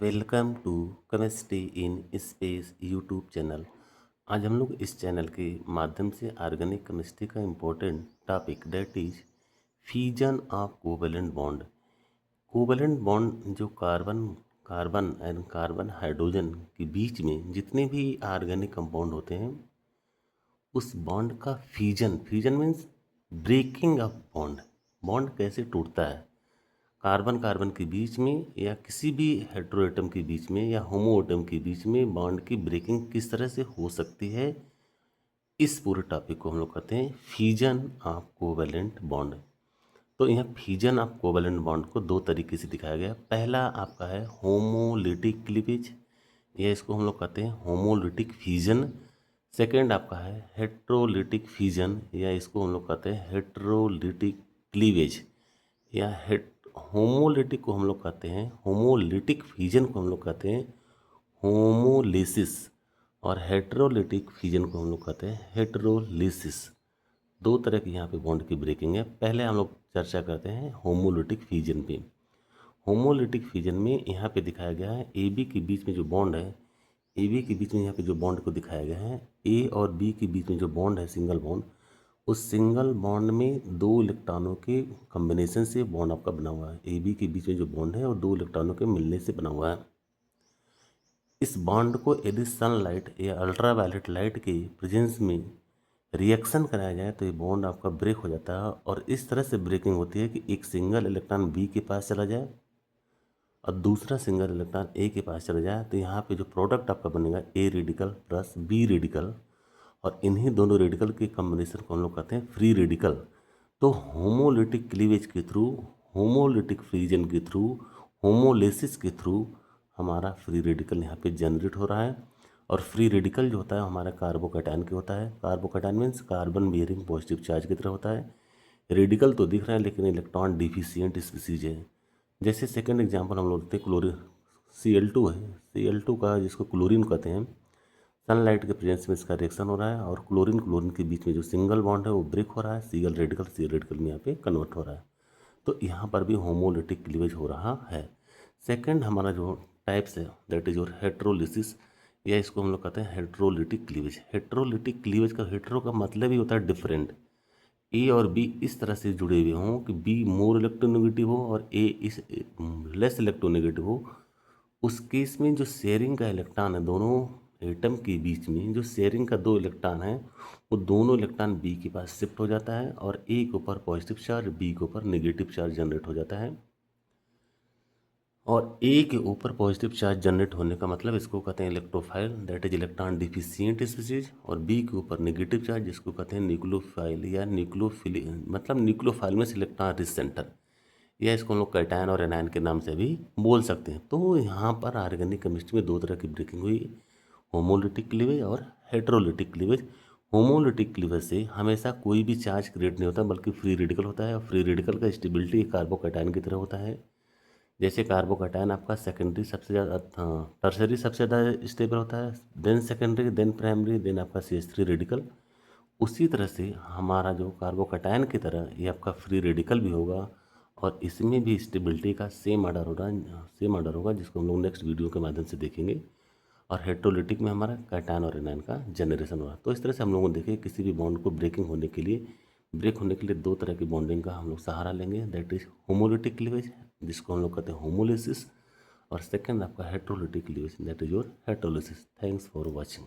Welcome to chemistry in space YouTube channel. आज हम लोग इस चैनल के माध्यम से ऑर्गेनिक केमिस्ट्री का important topic that is fusion of covalent bond. Covalent bond जो carbon carbon and carbon hydrogen के बीच में जितने भी ऑर्गेनिक कंपाउंड होते हैं उस बॉन्ड का fusion fusion means breaking of bond. Bond कैसे टूटता है कार्बन कार्बन के बीच में या किसी भी हेटेरोएटम के बीच में या होमोएटम के बीच में बॉन्ड की ब्रेकिंग किस तरह से हो सकती है। इस पूरे टॉपिक को हम लोग कहते हैं फ्यूजन ऑफ कोवेलेंट बॉन्ड। तो यहाँ फ्यूजन ऑफ कोवेलेंट बॉन्ड को दो तरीके से दिखाया गया। पहला आपका है होमोलिटिक क्लीवेज, या इसको हम लोग कहते हैं होमोलिटिक फ्यूजन। सेकेंड आपका है हेट्रोलिटिक फ्यूजन, या इसको हम लोग कहते हैं हेट्रोलिटिक क्लीवेज। या होमोलिटिक को हम लोग कहते हैं होमोलिटिक फ्यूजन को हम लोग कहते हैं होमोलिसिस, और हेट्रोलिटिक फ्यूजन को हम लोग कहते हैं हेट्रोलिसिस। दो तरह की यहाँ पे बॉन्ड की ब्रेकिंग है। पहले हम लोग चर्चा करते हैं होमोलिटिक फ्यूजन पे। होमोलिटिक फ्यूजन में यहाँ पे दिखाया गया है ए बी के बीच में जो बॉन्ड है, ए बी के बीच में यहाँ पे जो बॉन्ड को दिखाया गया है, ए और बी के बीच में जो बॉन्ड है सिंगल बॉन्ड, उस सिंगल बॉन्ड में दो इलेक्ट्रॉनों के कॉम्बिनेशन से बॉन्ड आपका बना हुआ है। ए बी के बीच में जो बॉन्ड है और दो इलेक्ट्रॉनों के मिलने से बना हुआ है। इस बॉन्ड को यदि सनलाइट या अल्ट्रावायलेट लाइट के प्रेजेंस में रिएक्शन कराया जाए तो ये बॉन्ड आपका ब्रेक हो जाता है, और इस तरह से ब्रेकिंग होती है कि एक सिंगल इलेक्ट्रॉन बी के पास चला जाए और दूसरा सिंगल इलेक्ट्रॉन ए के पास चला जाए। तो यहाँ पे जो प्रोडक्ट आपका बनेगा A radical plus B radical, और इन्हीं दोनों रेडिकल के कॉम्बिनेशन को हम लोग कहते हैं फ्री रेडिकल। तो होमोलिटिक क्लीवेज के थ्रू, होमोलिटिक फ्यूजन के थ्रू, होमोलिसिस के थ्रू हमारा फ्री रेडिकल यहाँ पे जनरेट हो रहा है। और फ्री रेडिकल जो होता है हमारा कार्बोकैटायन के होता है। Carbocation means carbon bearing positive charge की तरह होता है। रेडिकल तो दिख रहा है लेकिन इलेक्ट्रॉन डिफिशियंट स्पीसीज है। जैसे सेकंड एग्जांपल हम लोग लेते हैं क्लोरीन, Cl2 है। Cl2 का जिसको क्लोरीन कहते हैं, सनलाइट के प्रेजेंस में इसका रिएक्शन हो रहा है और क्लोरीन क्लोरीन के बीच में जो सिंगल बॉन्ड है वो ब्रेक हो रहा है, Cl रेडिकल में यहाँ पे कन्वर्ट हो रहा है। तो यहाँ पर भी होमोलिटिक क्लीवेज हो रहा है। सेकंड हमारा जो टाइप्स है दैट इज योर हेट्रोलिसिस, या इसको हम लोग कहते हैं हेट्रोलिटिक क्लीवेज। हेट्रोलिटिक क्लीवेज का हेट्रो का मतलब ही होता है डिफरेंट। ए और बी इस तरह से जुड़े हुए हों कि बी मोर इलेक्ट्रोनेगेटिव हो और ए इस लेस इलेक्ट्रोनेगेटिव हो। उस केस में जो शेयरिंग का इलेक्ट्रॉन है दोनों एटम के बीच में, जो शेयरिंग का दो इलेक्ट्रॉन है वो दोनों इलेक्ट्रॉन बी के पास शिफ्ट हो जाता है और ए के ऊपर पॉजिटिव चार्ज, बी के ऊपर नेगेटिव चार्ज जनरेट हो जाता है। और ए के ऊपर पॉजिटिव चार्ज जनरेट होने का मतलब इसको कहते हैं electrophile that is electron deficient species, और बी के ऊपर नेगेटिव चार्ज जिसको कहते हैं न्यूक्लियोफाइल या न्यूक्लियोफिल, मतलब न्यूक्लियोफाइल में इलेक्ट्रॉन रिच सेंटर, या इसको हम लोग कैटायन और एनायन के नाम से भी बोल सकते हैं। तो यहाँ पर ऑर्गेनिक केमिस्ट्री में दो तरह की ब्रेकिंग हुई, होमोलिटिक क्लीवेज और हेट्रोलिटिक क्लीवेज। होमोलिटिक क्लीवेज से हमेशा कोई भी चार्ज क्रिएट नहीं होता बल्कि फ्री रेडिकल होता है, और फ्री रेडिकल का स्टेबिलिटी कार्बोकैटायन की तरह होता है। जैसे कार्बोकैटायन आपका सेकेंडरी सबसे ज़्यादा, टर्सरी सबसे ज़्यादा स्टेबल होता है, then secondary, then primary, then आपका CH3 रेडिकल। उसी तरह से हमारा जो कार्बोकैटायन की तरह ये आपका फ्री रेडिकल भी होगा, और इसमें भी स्टेबिलिटी का सेम ऑर्डर होगा जिसको हम लोग नेक्स्ट वीडियो के माध्यम से देखेंगे। और हेट्रोलिटिक में हमारा कैटायन और एनायन का जनरेशन होगा। तो इस तरह से हम लोगों ने देखे किसी भी बॉन्ड को ब्रेक होने के लिए दो तरह की बॉन्डिंग का हम लोग सहारा लेंगे, दैट इज होमोलिटिक क्लीवेज जिसको हम लोग कहते हैं होमोलिसिस, और सेकंड आपका heterolytic cleavage that is your heterolysis. Thanks for watching.